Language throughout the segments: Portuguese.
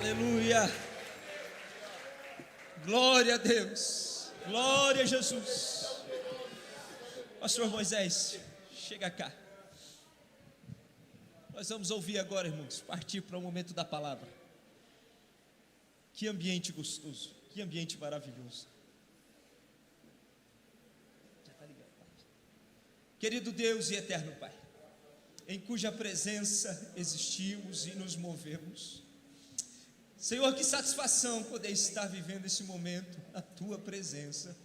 Aleluia. Glória a Deus. Glória a Jesus. Pastor Moisés, chega cá. Nós vamos ouvir agora, irmãos, partir para o momento da palavra. Que ambiente gostoso, que ambiente maravilhoso. Já está ligado, Pai. Querido Deus e eterno Pai, em cuja presença existimos e nos movemos. Senhor, que satisfação poder estar vivendo esse momento na Tua presença,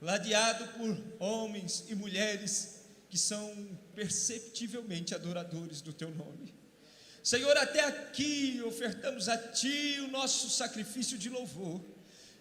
ladeado por homens e mulheres que são perceptivelmente adoradores do Teu nome. Senhor, até aqui ofertamos a Ti o nosso sacrifício de louvor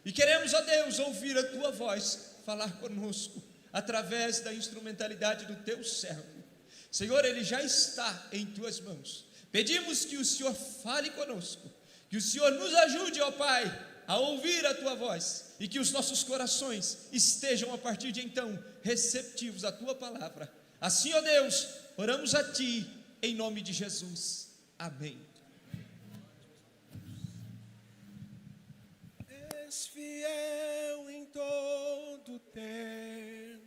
e queremos, ó Deus, ouvir a Tua voz falar conosco através da instrumentalidade do Teu servo. Senhor, ele já está em Tuas mãos. Pedimos que o Senhor fale conosco, que o Senhor nos ajude, ó Pai, a ouvir a Tua voz e que os nossos corações estejam a partir de então receptivos à Tua palavra. Assim, ó Deus, oramos a Ti em nome de Jesus. Amém. És fiel em todo tempo.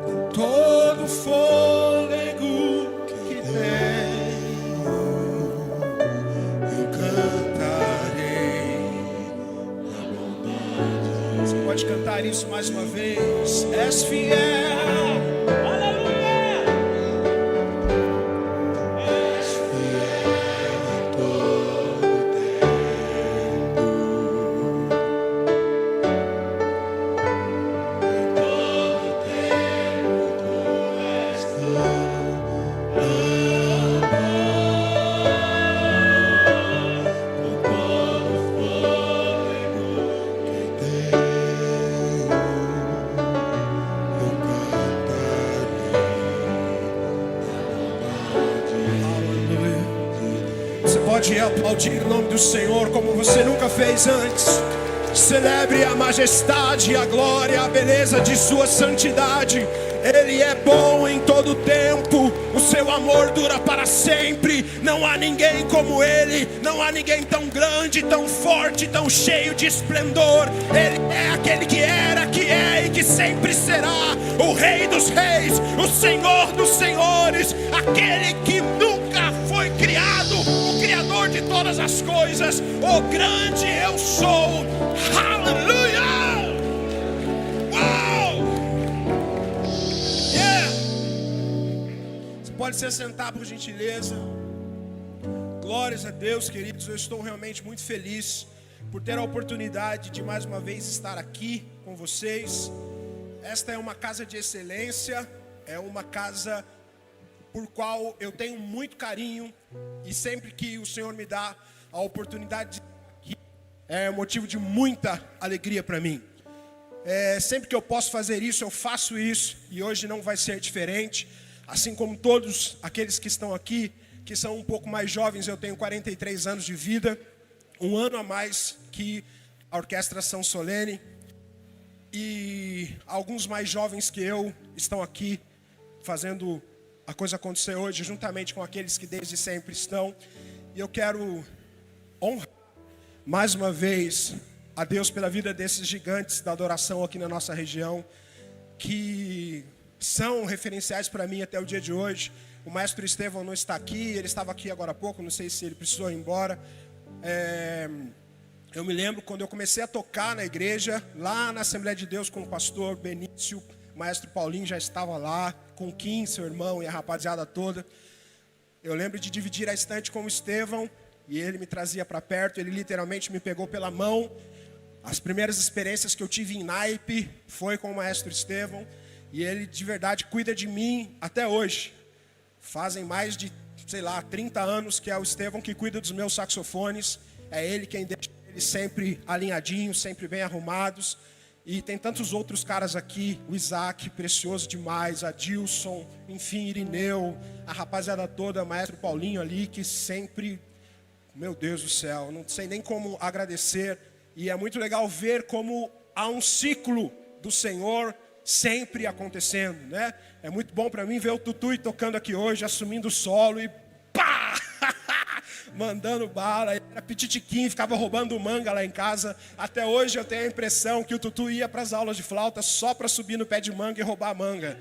Com todo fôlego que tenho, eu cantarei a bondade. Você pode cantar isso mais uma vez? És fiel. Pode aplaudir o nome do Senhor como você nunca fez antes. Celebre a majestade, a glória, a beleza de sua santidade. Ele é bom em todo tempo, o seu amor dura para sempre. Não há ninguém como Ele, não há ninguém tão grande, tão forte, tão cheio de esplendor. Ele é aquele que era, que é e que sempre será, o Rei dos reis, o Senhor dos senhores, aquele que nunca foi criado, o Criador de todas as coisas, o grande eu sou. Aleluia! Pode se assentar, por gentileza. Glórias a Deus, queridos. Eu estou realmente muito feliz por ter a oportunidade de mais uma vez estar aqui com vocês. Esta é uma casa de excelência, é uma casa por qual eu tenho muito carinho, e sempre que o Senhor me dá a oportunidade de é motivo de muita alegria para mim. Sempre que eu posso fazer isso, eu faço isso, e hoje não vai ser diferente. Assim como todos aqueles que estão aqui, que são um pouco mais jovens, eu tenho 43 anos de vida, um ano a mais que a Orquestra São Solene, e alguns mais jovens que eu estão aqui fazendo a coisa acontecer hoje, juntamente com aqueles que desde sempre estão. E eu quero honrar mais uma vez a Deus pela vida desses gigantes da adoração aqui na nossa região, que são referenciais para mim até o dia de hoje. O maestro Estevão não está aqui, ele estava aqui agora há pouco, não sei se ele precisou ir embora. Eu me lembro quando eu comecei a tocar na igreja, lá na Assembleia de Deus com o pastor Benício, o maestro Paulinho já estava lá, com o Kim, seu irmão, e a rapaziada toda. Eu lembro de dividir a estante com o Estevão, e ele me trazia para perto, ele literalmente me pegou pela mão. As primeiras experiências que eu tive em naipe foi com o maestro Estevão. E ele de verdade cuida de mim até hoje. Fazem mais de, 30 anos que é o Estevão que cuida dos meus saxofones. É ele quem deixa eles sempre alinhadinhos, sempre bem arrumados. E tem tantos outros caras aqui, o Isaac, precioso demais, a Dilson, enfim, Irineu, a rapaziada toda, o maestro Paulinho ali, que sempre Meu Deus do céu, não sei nem como agradecer. E é muito legal ver como há um ciclo do Senhor sempre acontecendo, né? É muito bom para mim ver o Tutu tocando aqui hoje, assumindo o solo e pá! Mandando bala. Era pititiquinho, ficava roubando manga lá em casa. Até hoje eu tenho a impressão que o Tutu ia para as aulas de flauta só para subir no pé de manga e roubar manga.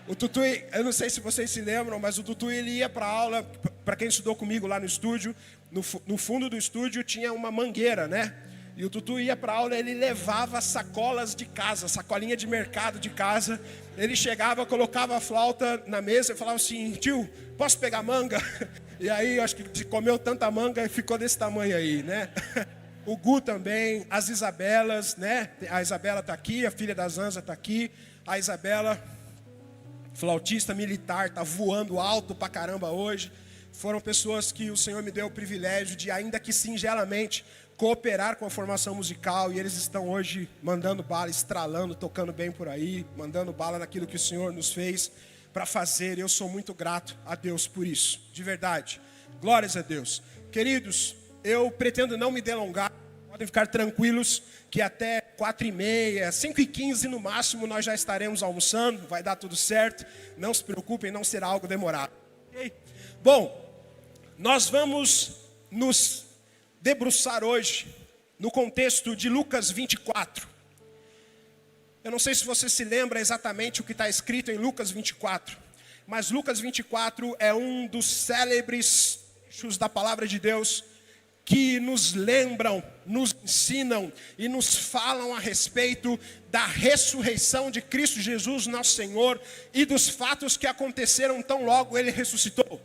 O Tutu, eu não sei se vocês se lembram, mas o Tutu ele ia para a aula, para quem estudou comigo lá no estúdio, no fundo do estúdio tinha uma mangueira, né? E o Tutu ia para a aula, ele levava sacolas de casa, sacolinha de mercado de casa. Ele chegava, colocava a flauta na mesa e falava assim: tio, posso pegar manga? E aí, acho que comeu tanta manga e ficou desse tamanho aí, né? O Gu também, as Isabelas, né? A Isabela está aqui, a filha da Zanza está aqui. A Isabela, flautista militar, está voando alto pra caramba hoje. Foram pessoas que o Senhor me deu o privilégio de, ainda que singelamente, cooperar com a formação musical, e eles estão hoje mandando bala, estralando, tocando bem por aí, mandando bala naquilo que o Senhor nos fez para fazer. Eu sou muito grato a Deus por isso, de verdade. Glórias a Deus. Queridos, eu pretendo não me delongar, podem ficar tranquilos que até 4h30, 5h15 no máximo nós já estaremos almoçando, vai dar tudo certo, não se preocupem, não será algo demorado. Okay? Bom, nós vamos nos debruçar hoje no contexto de Lucas 24. Eu não sei se você se lembra exatamente o que está escrito em Lucas 24, mas Lucas 24 é um dos célebres trechos da palavra de Deus que nos lembram, nos ensinam e nos falam a respeito da ressurreição de Cristo Jesus, nosso Senhor, e dos fatos que aconteceram tão logo Ele ressuscitou.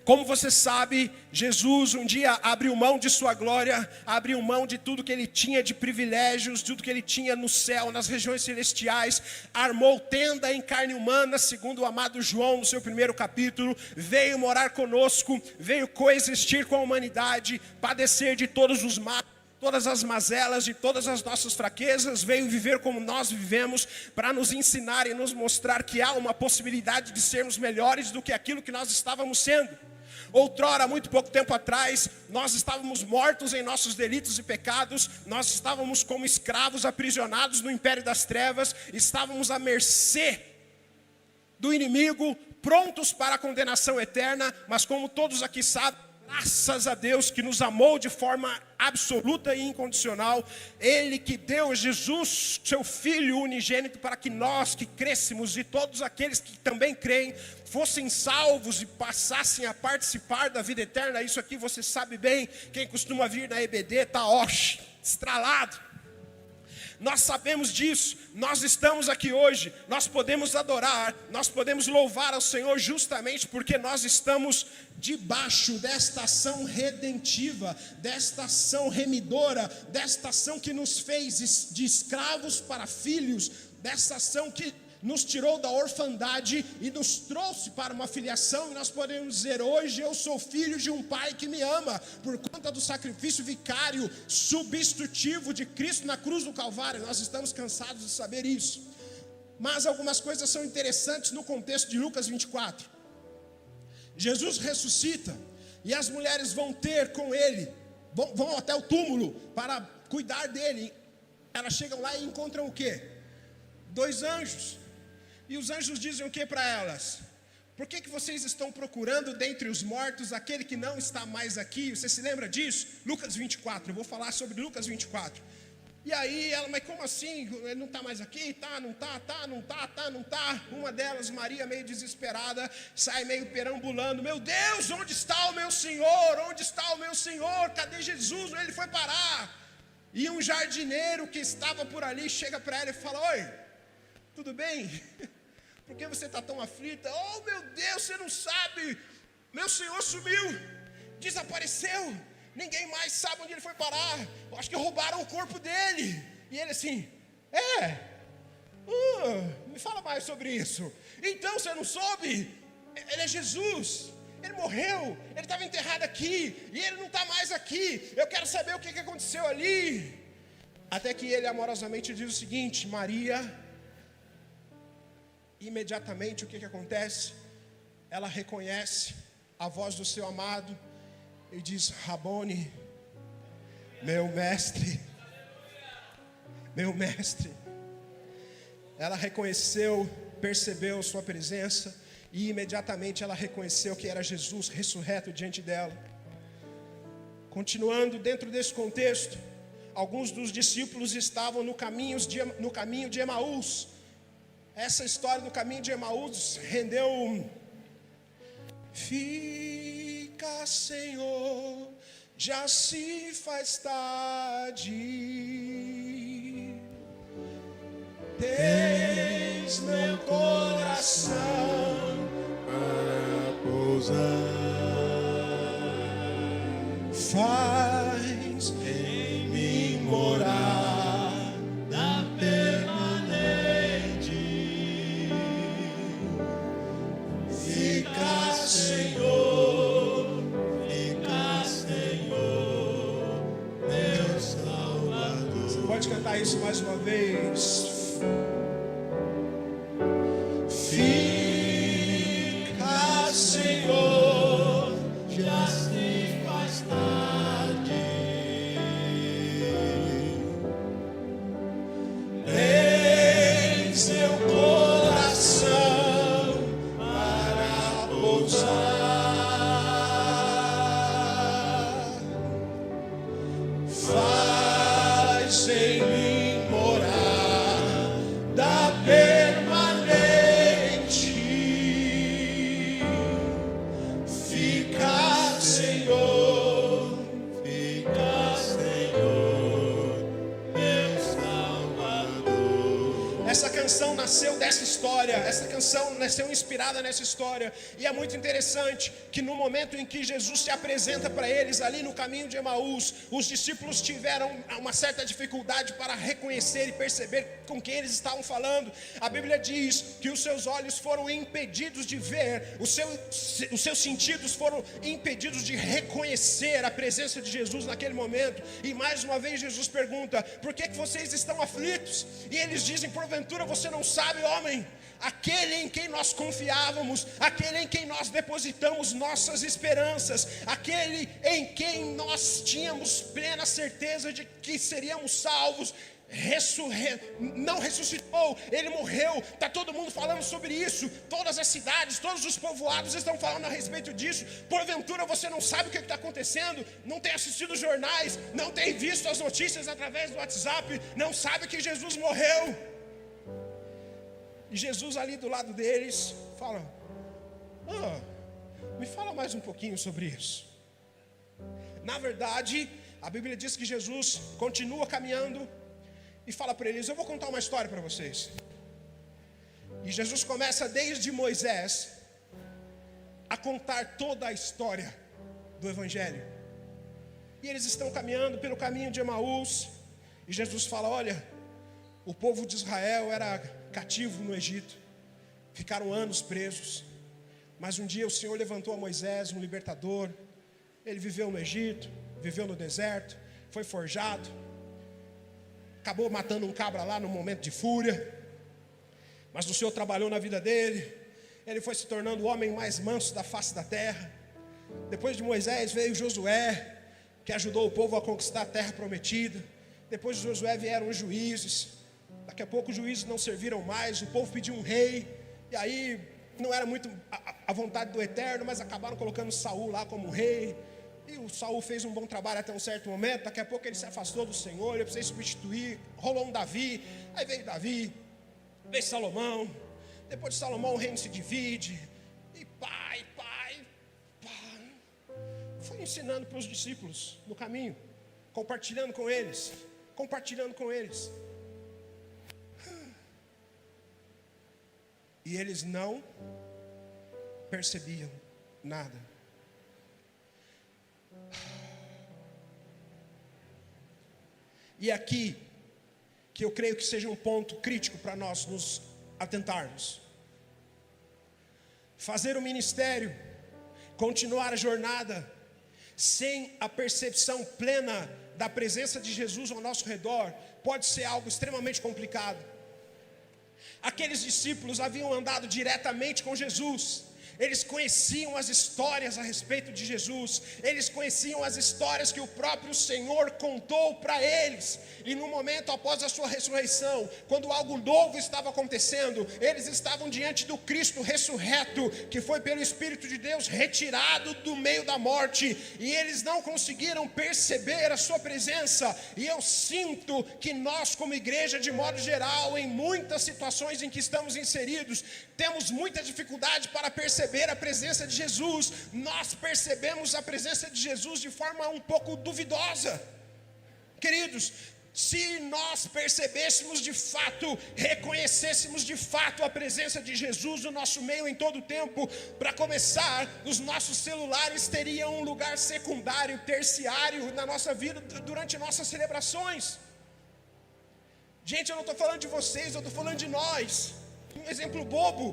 Como você sabe, Jesus um dia abriu mão de sua glória, abriu mão de tudo que ele tinha de privilégios, de tudo que ele tinha no céu, nas regiões celestiais, armou tenda em carne humana, segundo o amado João no seu primeiro capítulo, veio morar conosco, veio coexistir com a humanidade, padecer de todos os males, todas as mazelas, de todas as nossas fraquezas, veio viver como nós vivemos, para nos ensinar e nos mostrar que há uma possibilidade de sermos melhores do que aquilo que nós estávamos sendo. Outrora, muito pouco tempo atrás, nós estávamos mortos em nossos delitos e pecados, nós estávamos como escravos aprisionados no império das trevas, estávamos à mercê do inimigo, prontos para a condenação eterna, mas como todos aqui sabem, graças a Deus que nos amou de forma absoluta e incondicional, Ele que deu Jesus, seu Filho unigênito, para que nós que crêssemos e todos aqueles que também creem, fossem salvos e passassem a participar da vida eterna. Isso aqui você sabe bem, quem costuma vir na EBD está estralado. Nós sabemos disso, nós estamos aqui hoje, nós podemos adorar, nós podemos louvar ao Senhor justamente porque nós estamos debaixo desta ação redentiva, desta ação remidora, desta ação que nos fez de escravos para filhos, dessa ação que nos tirou da orfandade e nos trouxe para uma filiação, e nós podemos dizer: hoje eu sou filho de um pai que me ama, por conta do sacrifício vicário, substitutivo de Cristo na cruz do Calvário. Nós estamos cansados de saber isso, mas algumas coisas são interessantes no contexto de Lucas 24. Jesus ressuscita, e as mulheres vão ter com ele, vão até o túmulo para cuidar dele. Elas chegam lá e encontram o quê? 2 anjos. E os anjos dizem o que para elas? Por que vocês estão procurando dentre os mortos aquele que não está mais aqui? Você se lembra disso? Lucas 24, eu vou falar sobre Lucas 24. E aí ela, mas como assim? Ele não está mais aqui? Tá, não tá. Uma delas, Maria, meio desesperada, sai meio perambulando: meu Deus, onde está o meu Senhor? Onde está o meu Senhor? Cadê Jesus? Ele foi parar. E um jardineiro que estava por ali chega para ela e fala: oi, tudo bem? Por que você está tão aflita? Oh meu Deus, você não sabe, meu Senhor sumiu, desapareceu, ninguém mais sabe onde ele foi parar. Eu acho que roubaram o corpo dele. E ele assim: me fala mais sobre isso. Então você não soube? Ele é Jesus, ele morreu, ele estava enterrado aqui, e ele não está mais aqui. Eu quero saber o que aconteceu ali. Até que ele amorosamente diz o seguinte: Maria. Imediatamente o que acontece? Ela reconhece a voz do seu amado. e diz: Rabone, meu mestre, meu mestre. Ela reconheceu, percebeu sua presença, e imediatamente ela reconheceu que era Jesus ressurreto diante dela. Continuando dentro desse contexto, alguns dos discípulos estavam no caminho de Emaús. Essa história do caminho de Emaús rendeu: fica, Senhor, já se faz tarde. Tens meu coração para pousar. Faz Em mim morada permanente. Fica, Senhor, meu Salvador. Você pode cantar isso mais uma vez. Fica, Senhor, já se faz tarde. Tens meu coração para pousar. Faz em mim morada permanente. Fica, Senhor, meu Salvador. Essa canção nasceu dessa história. Essa canção nasceu inspirada nessa história. E é muito interessante que no momento em que Jesus se apresenta para eles ali no caminho de Emaús, os discípulos tiveram uma certa dificuldade para reconhecer e perceber com quem eles estavam falando. A Bíblia diz que os seus olhos foram impedidos de ver, os seus sentidos foram impedidos de reconhecer a presença de Jesus naquele momento. E mais uma vez Jesus pergunta: por que vocês estão aflitos? E eles dizem: porventura você não sabe, homem, aquele em quem nós confiávamos, aquele em quem nós depositamos nossas esperanças, aquele em quem nós tínhamos plena certeza de que seríamos salvos, não ressuscitou, ele morreu. Está todo mundo falando sobre isso, todas as cidades, todos os povoados estão falando a respeito disso. Porventura você não sabe o que está acontecendo, não tem assistido os jornais, não tem visto as notícias através do WhatsApp, não sabe que Jesus morreu. E Jesus ali do lado deles fala: me fala mais um pouquinho sobre isso. Na verdade, a Bíblia diz que Jesus continua caminhando e fala para eles: eu vou contar uma história para vocês. E Jesus começa desde Moisés a contar toda a história do Evangelho. E eles estão caminhando pelo caminho de Emaús, e Jesus fala: olha, o povo de Israel era cativo no Egito, ficaram anos presos, mas um dia o Senhor levantou a Moisés, um libertador. Ele viveu no Egito, viveu no deserto, foi forjado, acabou matando um cabra lá no momento de fúria, mas o Senhor trabalhou na vida dele. Ele foi se tornando o homem mais manso da face da terra. Depois de Moisés veio Josué, que ajudou o povo a conquistar a terra prometida. Depois de Josué vieram os juízes. Daqui a pouco os juízes não serviram mais, o povo pediu um rei, e aí não era muito a vontade do Eterno, mas acabaram colocando Saul lá como rei. E o Saul fez um bom trabalho até um certo momento. Daqui a pouco ele se afastou do Senhor, ele precisou substituir. Rolou um Davi, aí veio Davi, veio Salomão. Depois de Salomão o reino se divide. E pai, foi ensinando para os discípulos no caminho, compartilhando com eles. E eles não percebiam nada. E aqui, que eu creio que seja um ponto crítico para nós nos atentarmos. Fazer o ministério, continuar a jornada, sem a percepção plena da presença de Jesus ao nosso redor, pode ser algo extremamente complicado. Aqueles discípulos haviam andado diretamente com Jesus, Eles conheciam as histórias a respeito de Jesus, eles conheciam as histórias que o próprio Senhor contou para eles. E no momento após a sua ressurreição, quando algo novo estava acontecendo, eles estavam diante do Cristo ressurreto, que foi pelo Espírito de Deus retirado do meio da morte, e eles não conseguiram perceber a sua presença. E eu sinto que nós, como igreja, de modo geral, em muitas situações em que estamos inseridos, temos muita dificuldade para perceber a presença de Jesus. Nós percebemos a presença de Jesus de forma um pouco duvidosa. Queridos, se nós percebêssemos de fato, reconhecêssemos de fato a presença de Jesus no nosso meio em todo o tempo, para começar, os nossos celulares teriam um lugar secundário, terciário na nossa vida durante nossas celebrações. Gente, eu não estou falando de vocês, eu estou falando de nós. Um exemplo bobo: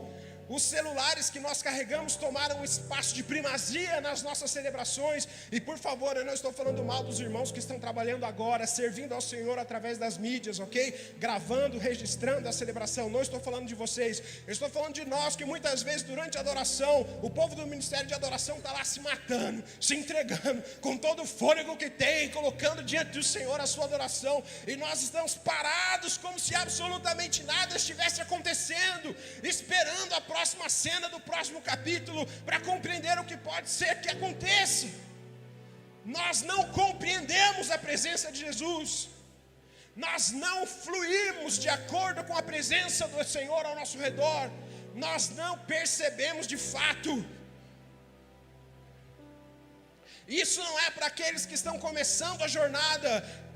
os celulares que nós carregamos tomaram um espaço de primazia nas nossas celebrações. E por favor, eu não estou falando mal dos irmãos que estão trabalhando agora, servindo ao Senhor através das mídias, ok? Gravando, registrando a celebração. Não estou falando de vocês, eu estou falando de nós, que muitas vezes durante a adoração, o povo do ministério de adoração está lá se matando, se entregando, com todo o fôlego que tem, colocando diante do Senhor a sua adoração. E nós estamos parados como se absolutamente nada estivesse acontecendo, esperando a próxima cena do próximo capítulo para compreender o que pode ser que aconteça. Nós não compreendemos a presença de Jesus, nós não fluímos de acordo com a presença do Senhor ao nosso redor, nós não percebemos de fato. Isso não é para aqueles que estão começando a jornada.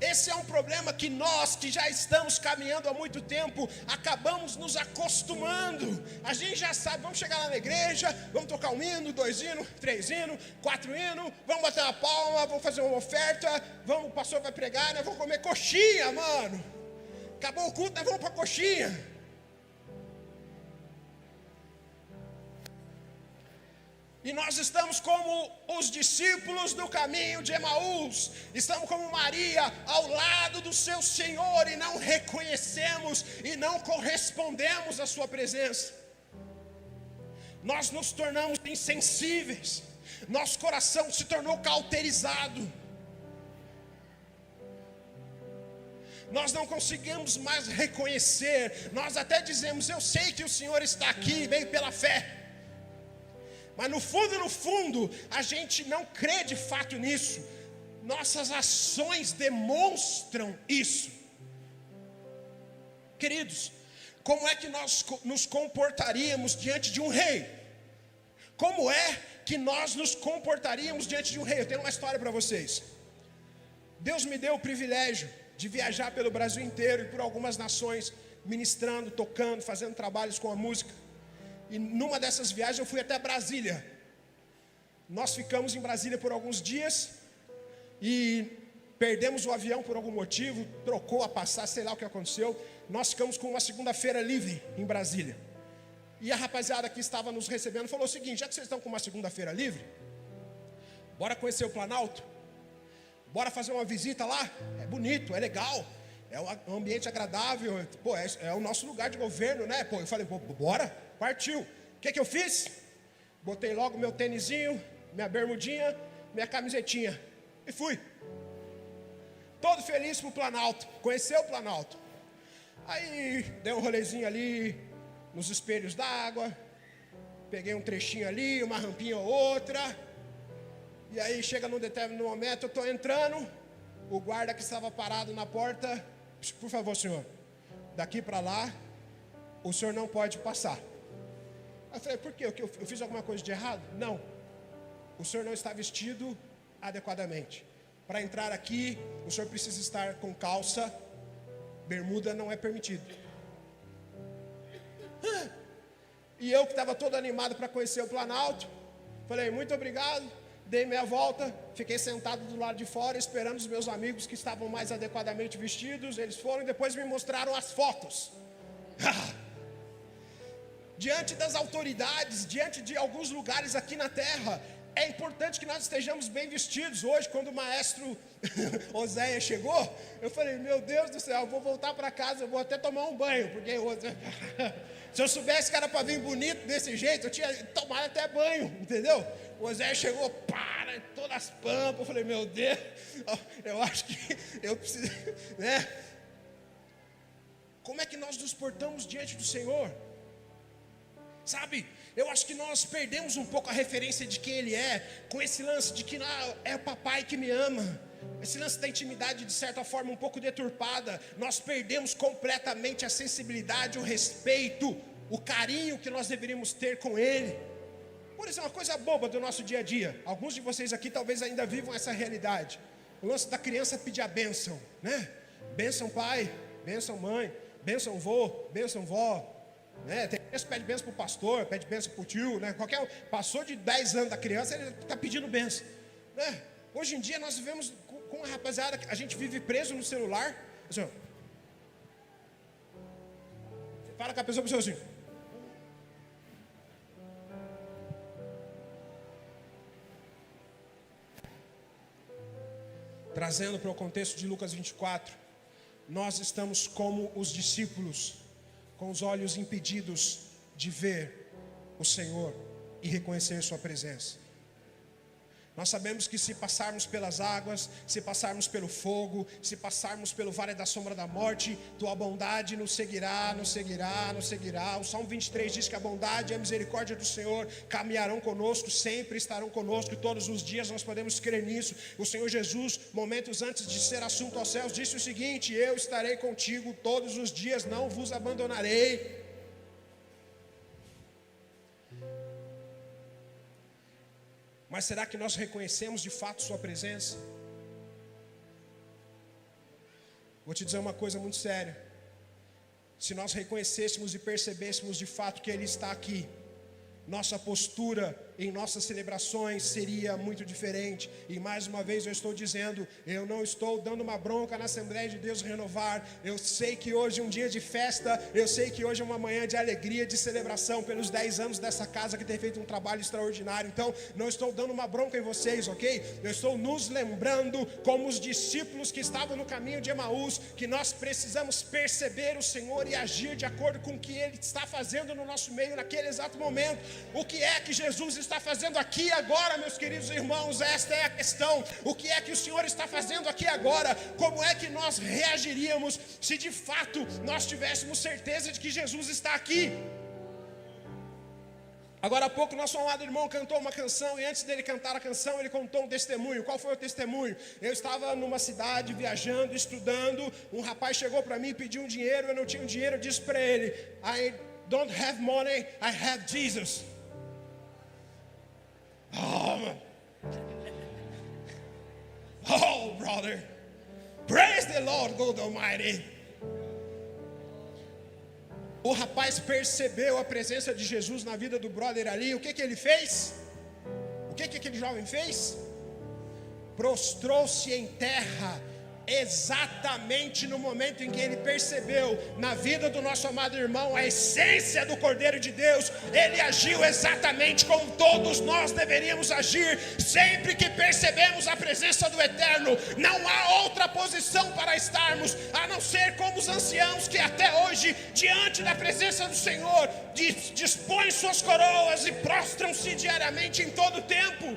Esse é um problema que nós, que já estamos caminhando há muito tempo, acabamos nos acostumando. A gente já sabe, vamos chegar lá na igreja, vamos tocar 1 hino, 2 hinos, 3 hinos, 4 hinos, vamos bater uma palma, vamos fazer uma oferta, vamos, o pastor vai pregar, nós vamos comer coxinha, mano. Acabou o culto, nós vamos para coxinha. E nós estamos como os discípulos do caminho de Emaús, estamos como Maria ao lado do seu Senhor e não reconhecemos e não correspondemos à sua presença. Nós nos tornamos insensíveis, nosso coração se tornou cauterizado. Nós não conseguimos mais reconhecer, nós até dizemos: eu sei que o Senhor está aqui, veio pela fé. Mas no fundo, a gente não crê de fato nisso. Nossas ações demonstram isso. Queridos, como é que nós nos comportaríamos diante de um rei? Como é que nós nos comportaríamos diante de um rei? Eu tenho uma história para vocês. Deus me deu o privilégio de viajar pelo Brasil inteiro e por algumas nações, ministrando, tocando, fazendo trabalhos com a música. E numa dessas viagens eu fui até Brasília. Nós ficamos em Brasília por alguns dias e perdemos o avião por algum motivo, trocou a passagem, sei lá o que aconteceu. Nós ficamos com uma segunda-feira livre em Brasília. E a rapaziada que estava nos recebendo falou o seguinte: já que vocês estão com uma segunda-feira livre, bora conhecer o Planalto? Bora fazer uma visita lá? É bonito, é legal, é um ambiente agradável, pô, é o nosso lugar de governo, né? Pô, eu falei, bora, partiu. O que eu fiz? Botei logo meu tênisinho, minha bermudinha, minha camisetinha e fui. Todo feliz pro Planalto, conheceu o Planalto. Aí dei um rolezinho ali nos espelhos d'água, peguei um trechinho ali, uma rampinha ou outra. E aí chega num determinado momento, eu estou entrando, o guarda que estava parado na porta: por favor, senhor, daqui para lá o senhor não pode passar. Eu falei: por quê? Eu fiz alguma coisa de errado? Não, o senhor não está vestido adequadamente. Para entrar aqui, o senhor precisa estar com calça, bermuda não é permitido. E eu que estava todo animado para conhecer o Planalto, falei: muito obrigado. Dei meia volta, fiquei sentado do lado de fora, esperando os meus amigos que estavam mais adequadamente vestidos. Eles foram e depois me mostraram as fotos. Diante das autoridades, diante de alguns lugares aqui na terra, é importante que nós estejamos bem vestidos. Hoje, quando o maestro Oséias chegou, eu falei, meu Deus do céu, eu vou voltar para casa, eu vou até tomar um banho, porque se eu soubesse que era para vir bonito desse jeito, eu tinha tomado até banho, entendeu? O Oséias chegou, todas as pampas, eu falei, meu Deus, eu acho que eu preciso, né? Como é que nós nos portamos diante do Senhor? Sabe, eu acho que nós perdemos um pouco a referência de quem Ele é, com esse lance de que é o papai que me ama. Esse lance da intimidade, de certa forma, um pouco deturpada. Nós perdemos completamente a sensibilidade, o respeito, o carinho que nós deveríamos ter com Ele. Por exemplo, uma coisa boba do nosso dia a dia. Alguns de vocês aqui talvez ainda vivam essa realidade. O lance da criança pedir a bênção, né? Bênção pai, bênção mãe, bênção vô, bênção vó. Tem criança que pede bênção para o pastor, pede bênção para o tio, né? Passou de 10 anos da criança, ele está pedindo bênção, né? Hoje em dia nós vivemos com a rapaziada, a gente vive preso no celular, assim, ó. Você fala com a pessoa assim, trazendo para o contexto de Lucas 24, nós estamos como os discípulos, com os olhos impedidos de ver o Senhor e reconhecer sua presença. Nós sabemos que se passarmos pelas águas, se passarmos pelo fogo, se passarmos pelo vale da sombra da morte, tua bondade nos seguirá, nos seguirá, nos seguirá. O Salmo 23 diz que a bondade e a misericórdia do Senhor caminharão conosco, sempre estarão conosco, e todos os dias nós podemos crer nisso. O Senhor Jesus, momentos antes de ser assunto aos céus, disse o seguinte: eu estarei contigo todos os dias, não vos abandonarei. Mas será que nós reconhecemos de fato sua presença? Vou te dizer uma coisa muito séria. Se nós reconhecêssemos e percebêssemos de fato que Ele está aqui, nossa postura em nossas celebrações seria muito diferente. E mais uma vez eu estou dizendo, eu não estou dando uma bronca na Assembleia de Deus Renovar. Eu sei que hoje é um dia de festa, eu sei que hoje é uma manhã de alegria, de celebração pelos 10 anos dessa casa que tem feito um trabalho extraordinário. Então não estou dando uma bronca em vocês, ok? Eu estou nos lembrando, como os discípulos que estavam no caminho de Emaús, que nós precisamos perceber o Senhor e agir de acordo com o que Ele está fazendo no nosso meio naquele exato momento. O que é que Jesus está fazendo aqui agora, meus queridos irmãos? Esta é a questão. O que é que o Senhor está fazendo aqui agora? Como é que nós reagiríamos se de fato nós tivéssemos certeza de que Jesus está aqui? Agora há pouco nosso amado irmão cantou uma canção, e antes dele cantar a canção ele contou um testemunho. Qual foi o testemunho? Eu estava numa cidade viajando, estudando, um rapaz chegou para mim e pediu um dinheiro, eu não tinha um dinheiro, eu disse para ele: I don't have money, I have Jesus. Oh, brother, praise the Lord God Almighty. O rapaz percebeu a presença de Jesus na vida do brother ali. O que ele fez? O que aquele jovem fez? Prostrou-se em terra, exatamente no momento em que ele percebeu na vida do nosso amado irmão a essência do Cordeiro de Deus. Ele agiu exatamente como todos nós deveríamos agir sempre que percebemos a presença do Eterno. Não há outra posição para estarmos a não ser como os anciãos que até hoje, diante da presença do Senhor, dispõem suas coroas e prostram-se diariamente em todo o tempo.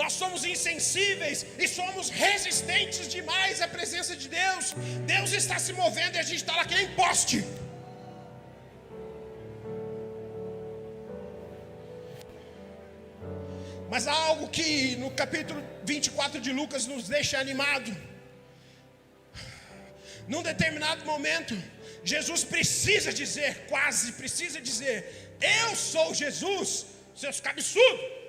Nós somos insensíveis e somos resistentes demais à presença de Deus. Deus está se movendo e a gente está lá que nem poste. Mas há algo que no capítulo 24 de Lucas nos deixa animado. Num determinado momento, Jesus precisa dizer, quase precisa dizer: eu sou Jesus, seus cabeçudos.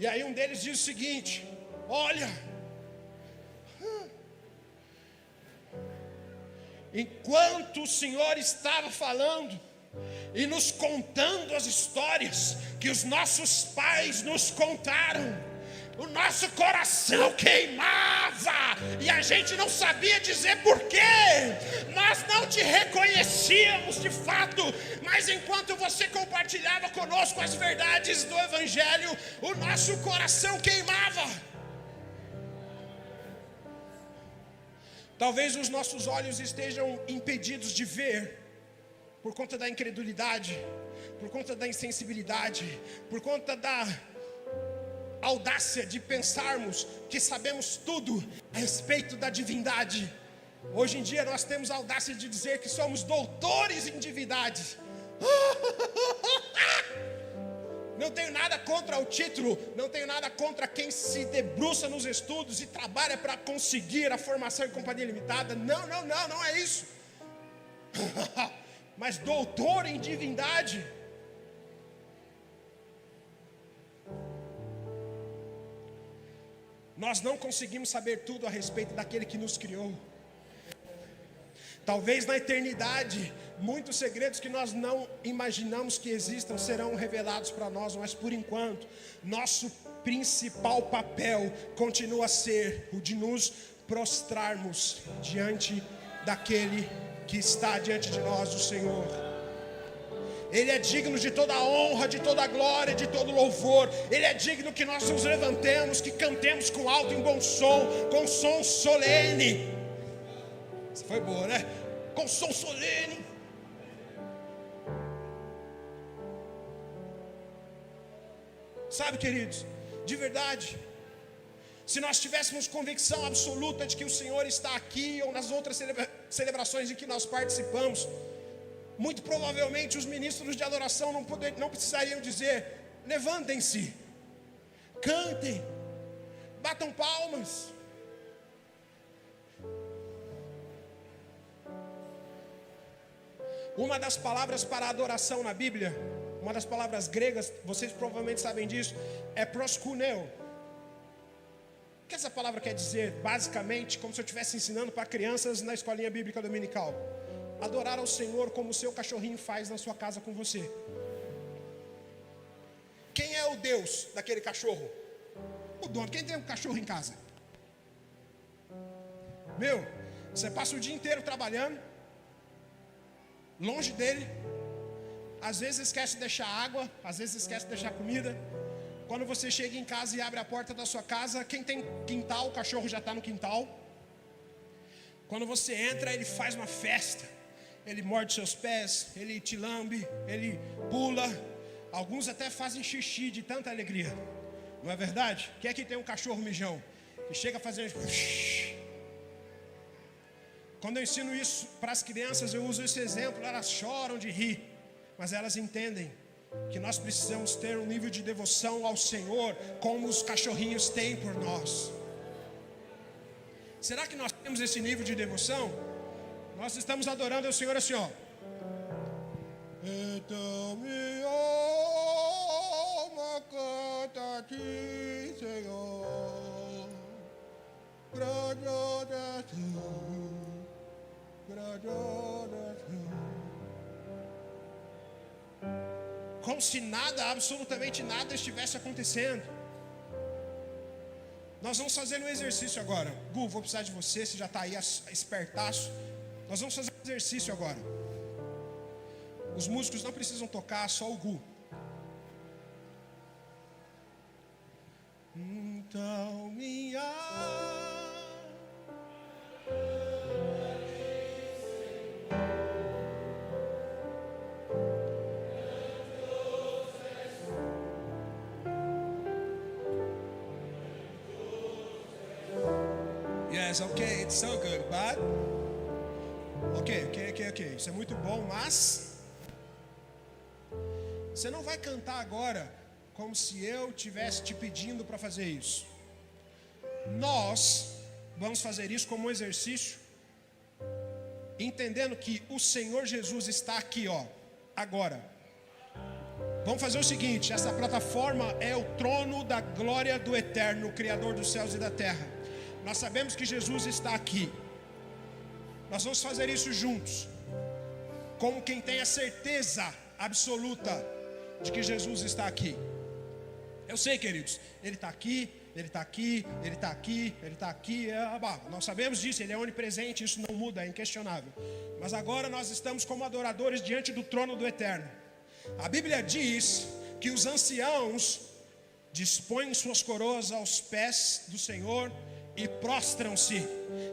E aí um deles diz o seguinte: olha, enquanto o Senhor estava falando e nos contando as histórias que os nossos pais nos contaram, O nosso coração queimava e a gente não sabia dizer porquê. Nós não te reconhecíamos de fato, mas enquanto você compartilhava conosco as verdades do Evangelho, o nosso coração queimava. Talvez os nossos olhos estejam impedidos de ver por conta da incredulidade, por conta da insensibilidade, por conta da audácia de pensarmos que sabemos tudo a respeito da divindade. Hoje em dia nós temos a audácia de dizer que somos doutores em divindade. Não tenho nada contra o título, não tenho nada contra quem se debruça nos estudos e trabalha para conseguir a formação em companhia limitada. Não é isso. Mas doutor em divindade. Nós não conseguimos saber tudo a respeito daquele que nos criou. Talvez na eternidade, muitos segredos que nós não imaginamos que existam serão revelados para nós, mas por enquanto, nosso principal papel continua a ser o de nos prostrarmos diante daquele que está diante de nós, o Senhor. Ele é digno de toda a honra, de toda a glória, de todo louvor. Ele é digno que nós nos levantemos, que cantemos com alto e bom som, com som solene. Isso foi boa, né? Com som solene. Sabe, queridos, de verdade, se nós tivéssemos convicção absoluta de que o Senhor está aqui ou nas outras celebrações em que nós participamos, muito provavelmente os ministros de adoração não precisariam dizer: levantem-se, cantem, batam palmas. Uma das palavras para adoração na Bíblia, uma das palavras gregas, vocês provavelmente sabem disso, é proskuneo. O que essa palavra quer dizer? Basicamente, como se eu estivesse ensinando para crianças na escolinha bíblica dominical: adorar ao Senhor como o seu cachorrinho faz na sua casa com você. Quem é o Deus daquele cachorro? O dono. Quem tem um cachorro em casa? Você passa o dia inteiro trabalhando, longe dele. Às vezes esquece de deixar água, às vezes esquece de deixar comida. Quando você chega em casa e abre a porta da sua casa, quem tem quintal, o cachorro já está no quintal. Quando você entra, ele faz uma festa. Ele morde seus pés, ele te lambe, ele pula. Alguns até fazem xixi de tanta alegria. Não é verdade? Quem é que tem um cachorro mijão? Que chega a fazer... Quando eu ensino isso para as crianças, eu uso esse exemplo, elas choram de rir. Mas elas entendem que nós precisamos ter um nível de devoção ao Senhor como os cachorrinhos têm por nós. Será que nós temos esse nível de devoção? Nós estamos adorando ao Senhor assim, ó. Então minha alma canta a ti, Senhor. Grande és tu, grande és tu. Como se nada, absolutamente nada estivesse acontecendo. Nós vamos fazer um exercício agora. Gu, vou precisar de você já está aí espertaço. Nós vamos fazer um exercício agora. Os músicos não precisam tocar, só o Gu. Então minha... Yes, okay, it's so good, but... Ok. Isso é muito bom, mas... Você não vai cantar agora como se eu estivesse te pedindo para fazer isso. Nós vamos fazer isso como um exercício, entendendo que o Senhor Jesus está aqui, ó, agora. Vamos fazer o seguinte: essa plataforma é o trono da glória do Eterno, Criador dos céus e da terra. Nós sabemos que Jesus está aqui. Nós vamos fazer isso juntos, como quem tem a certeza absoluta de que Jesus está aqui. Eu sei, queridos, Ele está aqui, Ele está aqui, Ele está aqui, Ele está aqui. Nós sabemos disso, Ele é onipresente, isso não muda, é inquestionável. Mas agora nós estamos como adoradores diante do trono do Eterno. A Bíblia diz que os anciãos dispõem suas coroas aos pés do Senhor e prostram-se.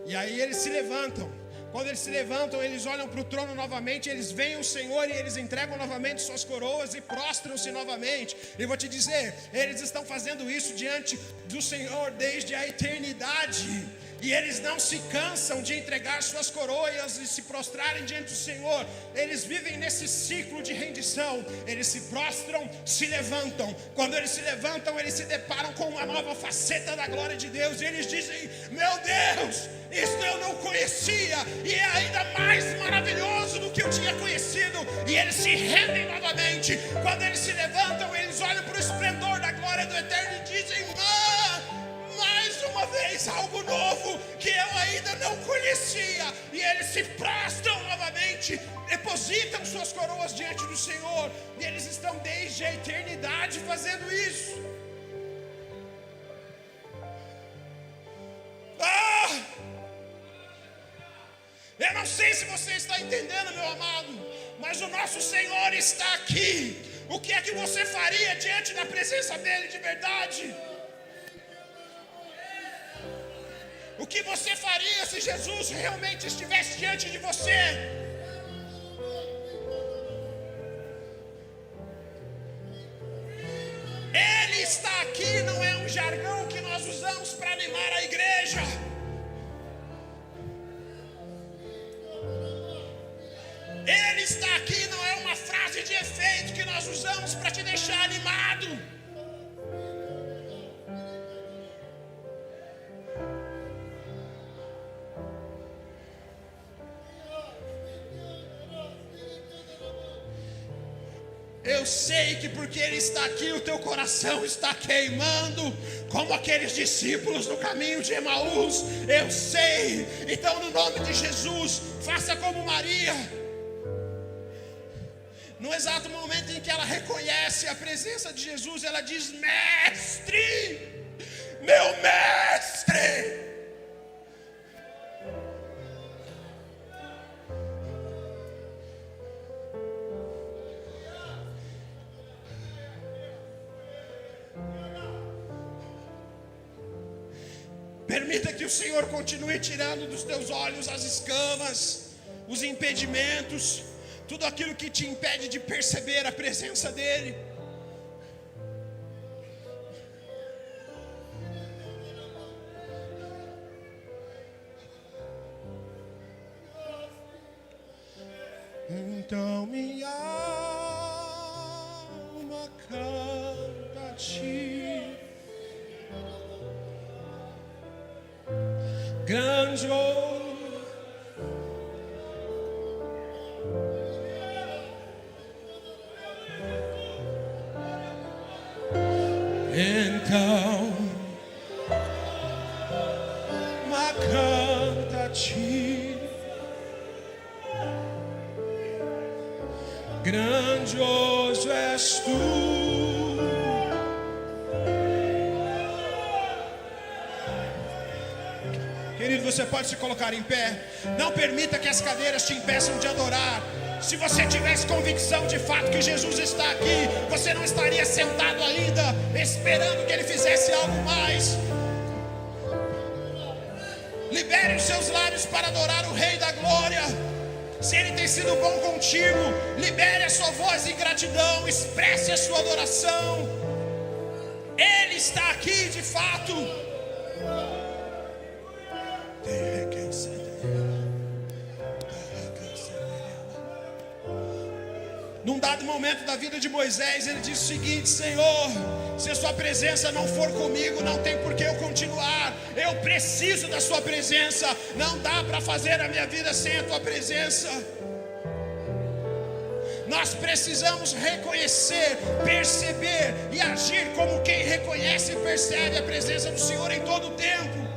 E aí eles se levantam. Quando eles se levantam, eles olham para o trono novamente, eles veem o Senhor e eles entregam novamente suas coroas e prostram-se novamente. E vou te dizer, eles estão fazendo isso diante do Senhor desde a eternidade. E eles não se cansam de entregar suas coroas e se prostrarem diante do Senhor. Eles vivem nesse ciclo de rendição. Eles se prostram, se levantam. Quando eles se levantam, eles se deparam com uma nova faceta da glória de Deus. E eles dizem: meu Deus, isso eu não conhecia, e é ainda mais maravilhoso do que eu tinha conhecido. E eles se rendem novamente. Quando eles se levantam, eles olham para o esplendor da glória do Eterno e dizem: mais uma vez algo novo que eu ainda não conhecia. E eles se prostram novamente, depositam suas coroas diante do Senhor. E eles estão desde a eternidade fazendo isso. Eu não sei se você está entendendo, meu amado, mas o nosso Senhor está aqui. O que é que você faria diante da presença dEle de verdade? O que você faria se Jesus realmente estivesse diante de você? Ele está aqui, não é um jargão que nós usamos para animar a igreja. Ele está aqui, não é uma frase de efeito que nós usamos para te deixar animado. Eu sei que porque Ele está aqui, o teu coração está queimando, como aqueles discípulos no caminho de Emaús. Eu sei. Então, no nome de Jesus, faça como Maria. No exato momento em que ela reconhece a presença de Jesus, ela diz: mestre, meu mestre. Permita que o Senhor continue tirando dos teus olhos as escamas, os impedimentos, tudo aquilo que te impede de perceber a presença dEle. Então minha alma canta a Ti, grandioso. Então, uma canta a Ti, grandioso és Tu. Querido, você pode se colocar em pé. Não permita que as cadeiras te impeçam de adorar. Se você tivesse convicção de fato que Jesus está aqui, você não estaria sentado ainda esperando que Ele fizesse algo mais. Libere os seus lábios para adorar o Rei da Glória. Se Ele tem sido bom contigo, libere a sua voz em gratidão, expresse a sua adoração. Ele está aqui de fato. Num dado momento da vida de Moisés, ele disse o seguinte: Senhor, se a sua presença não for comigo, não tem por que eu continuar. Eu preciso da sua presença. Não dá para fazer a minha vida sem a tua presença. Nós precisamos reconhecer, perceber e agir como quem reconhece e percebe a presença do Senhor em todo o tempo.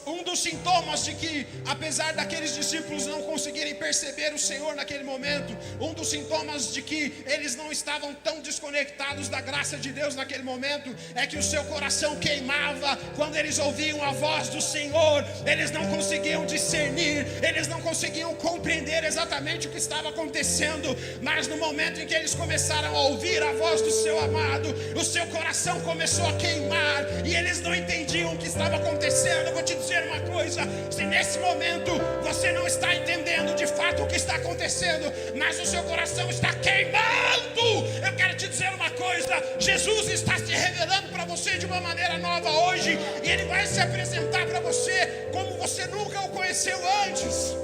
Um dos sintomas de que, apesar daqueles discípulos não conseguirem perceber o Senhor naquele momento, um dos sintomas de que eles não estavam tão desconectados da graça de Deus naquele momento, é que o seu coração queimava quando eles ouviam a voz do Senhor. Eles não conseguiam discernir, eles não conseguiam compreender exatamente o que estava acontecendo, mas no momento em que eles começaram a ouvir a voz do seu amado, o seu coração começou a queimar, e eles não entendiam o que estava acontecendo. Eu vou te dizer uma coisa: se nesse momento você não está entendendo de fato o que está acontecendo, mas o seu coração está queimando, eu quero te dizer uma coisa: Jesus está se revelando para você de uma maneira nova hoje, e Ele vai se apresentar para você como você nunca o conheceu antes.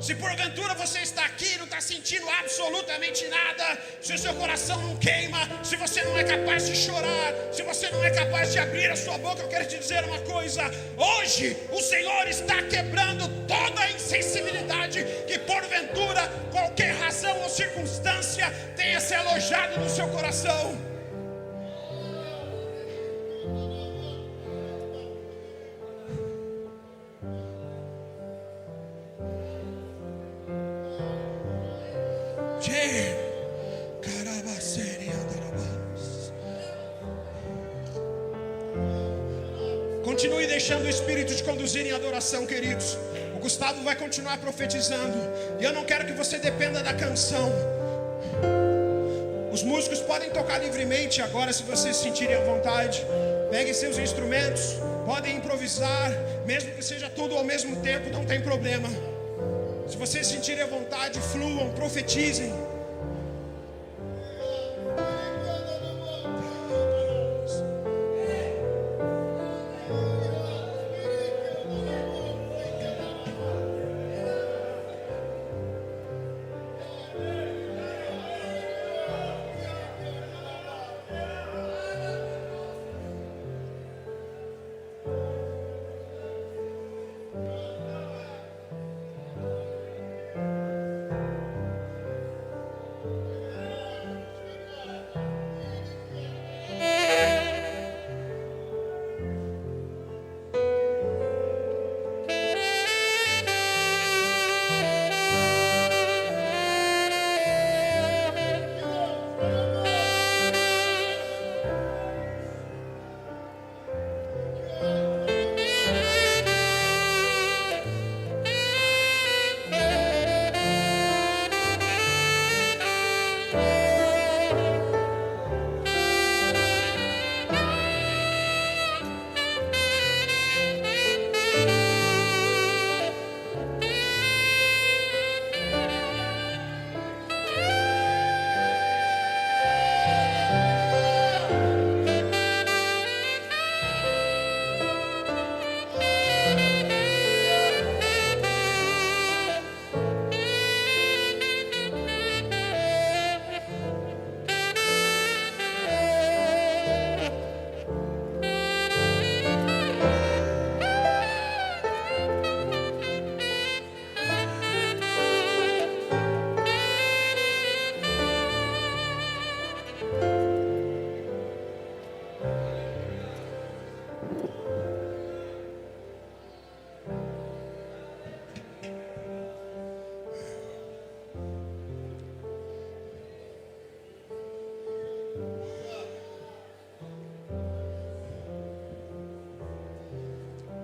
Se porventura você está aqui e não está sentindo absolutamente nada, se o seu coração não queima, se você não é capaz de chorar, se você não é capaz de abrir a sua boca, eu quero te dizer uma coisa: hoje o Senhor está quebrando toda a insensibilidade que porventura, qualquer razão ou circunstância tenha se alojado no seu coração. Continue deixando o Espírito te conduzir em adoração, queridos. O Gustavo vai continuar profetizando, e eu não quero que você dependa da canção. Os músicos podem tocar livremente agora, se vocês sentirem à vontade. Peguem seus instrumentos, podem improvisar, mesmo que seja tudo ao mesmo tempo, não tem problema. Se vocês sentirem à vontade, fluam, profetizem.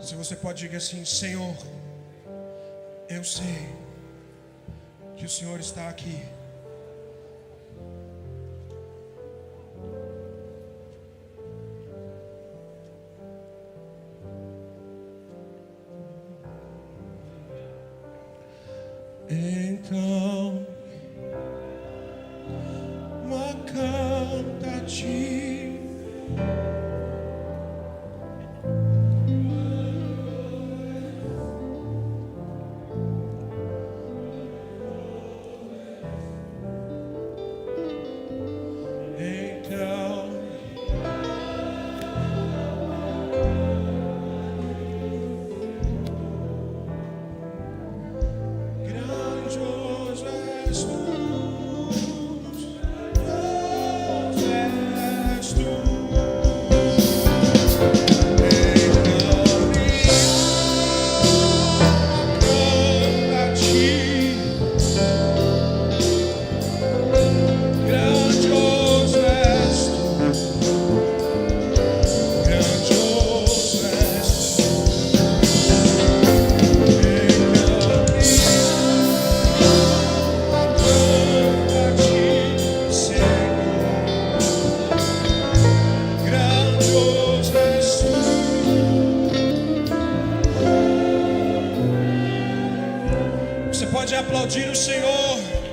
Se você pode dizer assim: Senhor, eu sei que o Senhor está aqui. Então, canta-te. Grandioso és aplaudir o Senhor.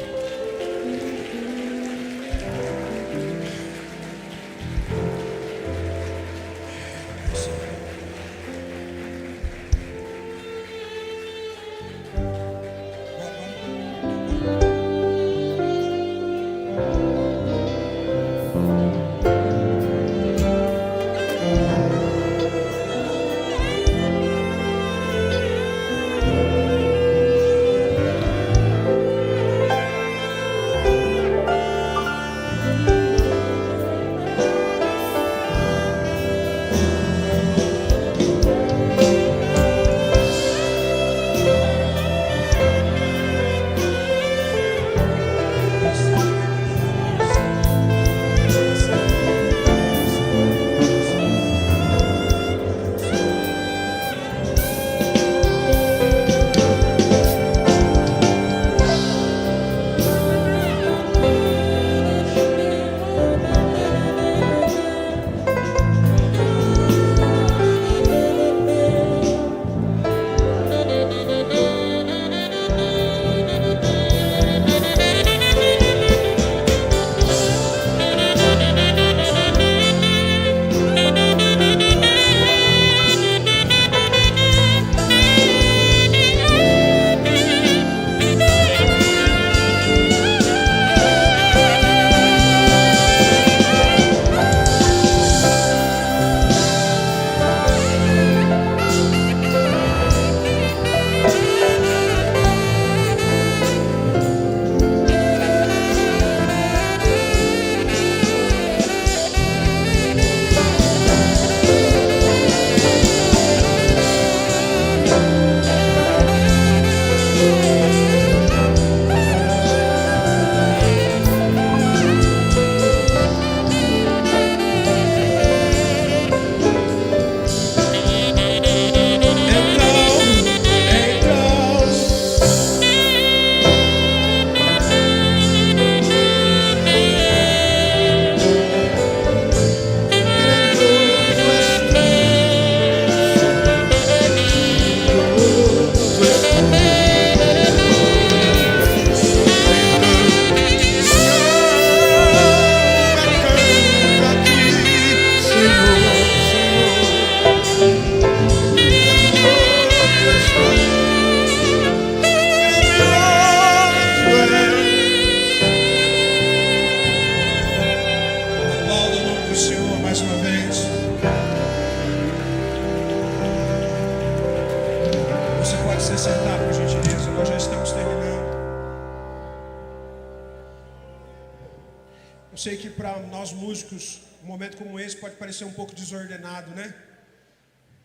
sei que para nós músicos, um momento como esse pode parecer um pouco desordenado, né?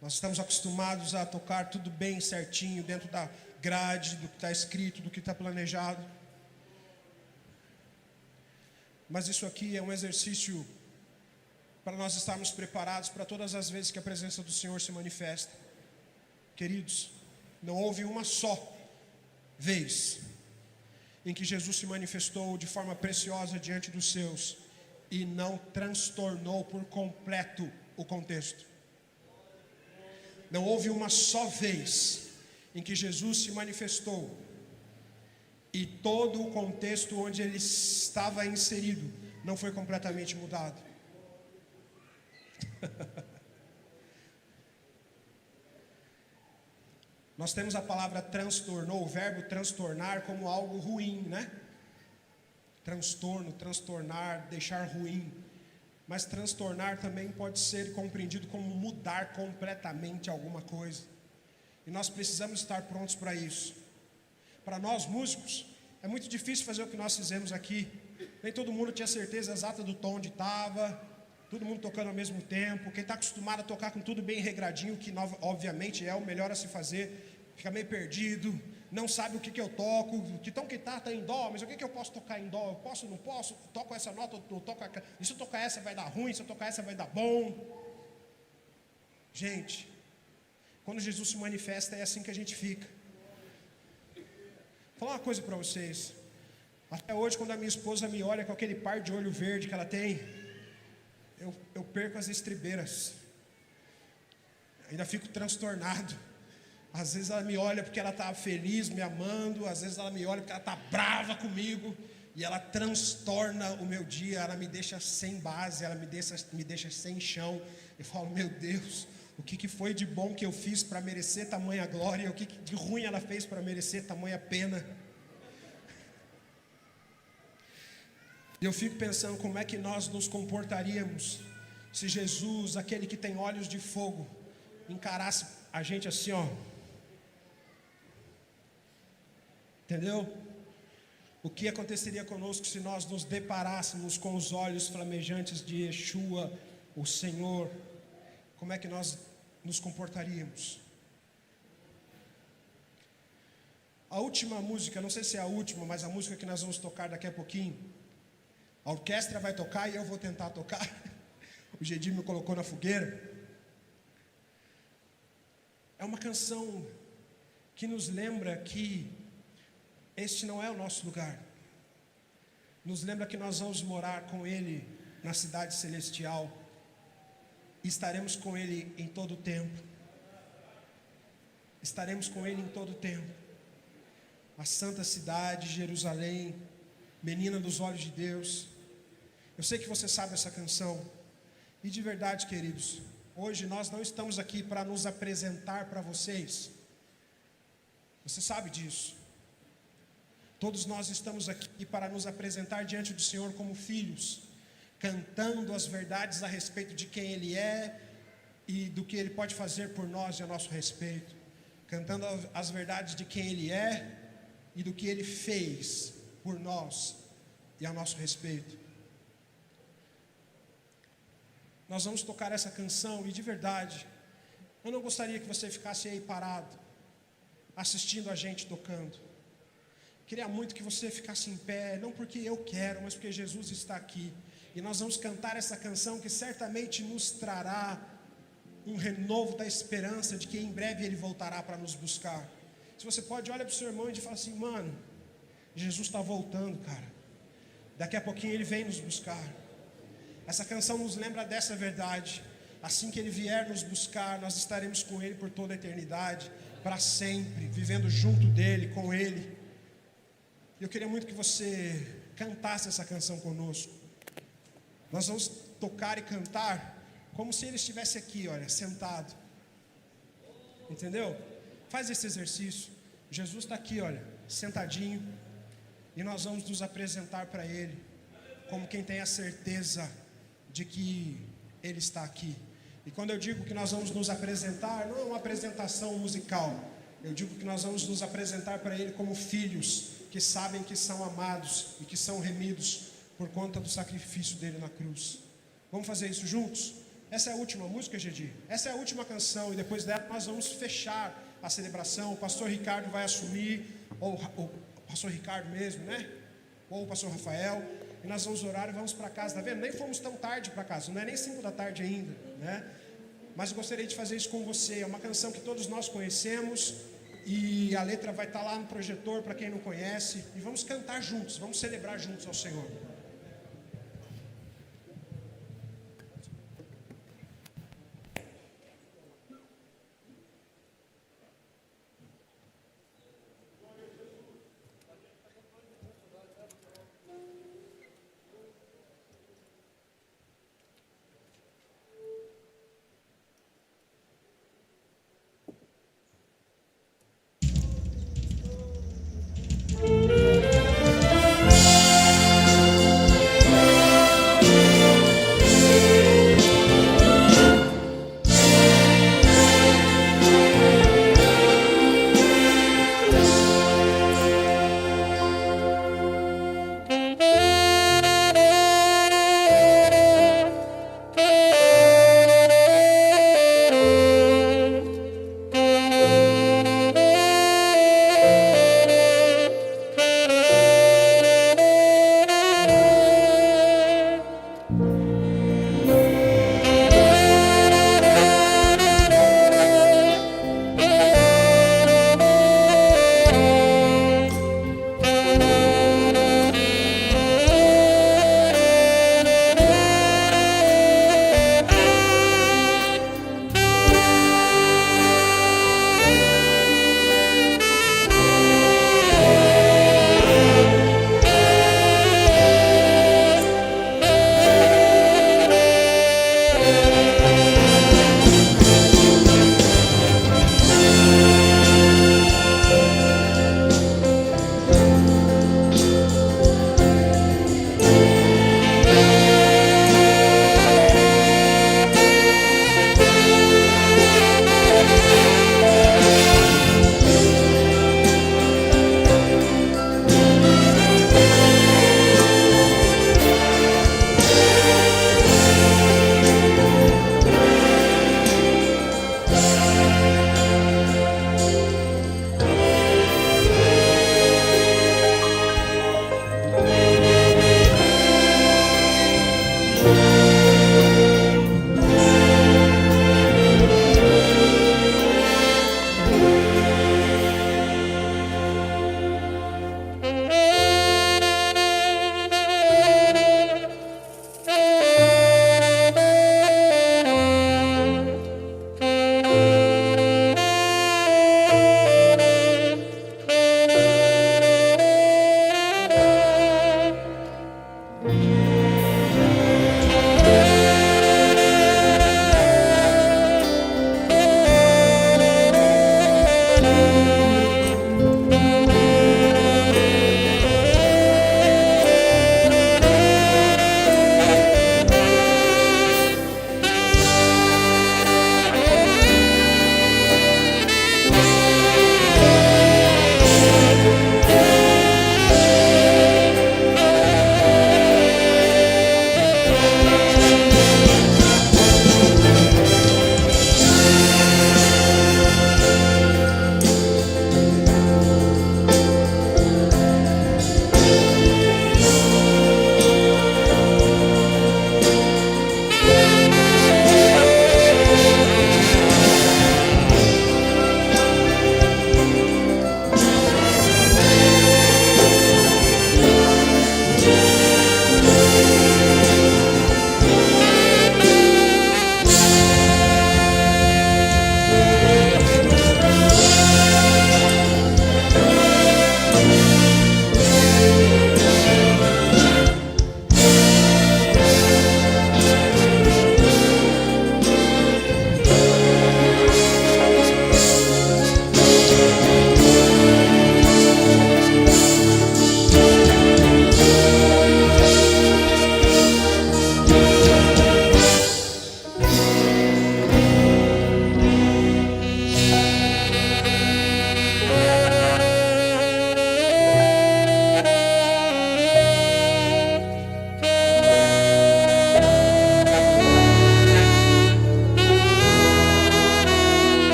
Nós estamos acostumados a tocar tudo bem certinho, dentro da grade, do que está escrito, do que está planejado. Mas isso aqui é um exercício para nós estarmos preparados para todas as vezes que a presença do Senhor se manifesta. Queridos, não houve uma só vez em que Jesus se manifestou de forma preciosa diante dos seus e não transtornou por completo o contexto. Não houve uma só vez em que Jesus se manifestou e todo o contexto onde ele estava inserido não foi completamente mudado. Nós temos a palavra transtornou, o verbo transtornar como algo ruim, né? Transtorno, transtornar, deixar ruim. Mas transtornar também pode ser compreendido como mudar completamente alguma coisa. E nós precisamos estar prontos para isso. Para nós músicos, é muito difícil fazer o que nós fizemos aqui. Nem todo mundo tinha certeza exata do tom onde estava, todo mundo tocando ao mesmo tempo. Quem está acostumado a tocar com tudo bem regradinho, que obviamente é o melhor a se fazer, fica meio perdido, não sabe o que eu toco, que tom que está em dó, mas o que eu posso tocar em dó? Eu posso, não posso? Toco essa nota, eu toco aquela. E se eu tocar essa vai dar ruim, se eu tocar essa vai dar bom. Gente, quando Jesus se manifesta é assim que a gente fica. Vou falar uma coisa para vocês. Até hoje, quando a minha esposa me olha com aquele par de olho verde que ela tem, eu perco as estribeiras. Ainda fico transtornado. Às vezes ela me olha porque ela está feliz, me amando. Às vezes ela me olha porque ela está brava comigo. E ela transtorna o meu dia. Ela me deixa sem base, ela me deixa sem chão. Eu falo, meu Deus, o que foi de bom que eu fiz para merecer tamanha glória? O que de ruim ela fez para merecer tamanha pena? E eu fico pensando como é que nós nos comportaríamos se Jesus, aquele que tem olhos de fogo, encarasse a gente assim, ó. Entendeu? O que aconteceria conosco se nós nos deparássemos com os olhos flamejantes de Yeshua, o Senhor? Como é que nós nos comportaríamos? A última música, não sei se é a última, mas a música que nós vamos tocar daqui a pouquinho, a orquestra vai tocar e eu vou tentar tocar. O Gedir me colocou na fogueira. É uma canção que nos lembra que este não é o nosso lugar. Nos lembra que nós vamos morar com Ele na cidade celestial. E estaremos com Ele em todo o tempo. Estaremos com Ele em todo o tempo. A santa cidade, Jerusalém, menina dos olhos de Deus. Eu sei que você sabe essa canção. E de verdade, queridos, hoje nós não estamos aqui para nos apresentar para vocês. Você sabe disso. Todos nós estamos aqui para nos apresentar diante do Senhor como filhos, cantando as verdades a respeito de quem Ele é e do que Ele pode fazer por nós e a nosso respeito, cantando as verdades de quem Ele é e do que Ele fez por nós e a nosso respeito. Nós vamos tocar essa canção e de verdade, eu não gostaria que você ficasse aí parado, assistindo a gente tocando. Queria muito que você ficasse em pé, não porque eu quero, mas porque Jesus está aqui. E nós vamos cantar essa canção que certamente nos trará um renovo da esperança de que em breve Ele voltará para nos buscar. Se você pode, olha para o seu irmão e fala assim, mano, Jesus está voltando, cara. Daqui a pouquinho Ele vem nos buscar. Essa canção nos lembra dessa verdade. Assim que Ele vier nos buscar, nós estaremos com Ele por toda a eternidade, para sempre, vivendo junto dEle, com Ele. Eu queria muito que você cantasse essa canção conosco. Nós vamos tocar e cantar como se Ele estivesse aqui, olha, sentado. Entendeu? Faz esse exercício. Jesus está aqui, olha, sentadinho. E nós vamos nos apresentar para Ele como quem tem a certeza de que Ele está aqui. E quando eu digo que nós vamos nos apresentar, não é uma apresentação musical. Eu digo que nós vamos nos apresentar para Ele como filhos que sabem que são amados e que são remidos por conta do sacrifício dele na cruz. Vamos fazer isso juntos? Essa é a última música, Gedir. Essa é a última canção e depois dela nós vamos fechar a celebração. O pastor Ricardo vai assumir, ou o pastor Ricardo mesmo, né? Ou o pastor Rafael. E nós vamos orar e vamos para casa, tá vendo? Nem fomos tão tarde para casa, não é nem 5 da tarde ainda, né? Mas eu gostaria de fazer isso com você. É uma canção que todos nós conhecemos. E a letra vai estar lá no projetor para quem não conhece. E vamos cantar juntos, vamos celebrar juntos ao Senhor.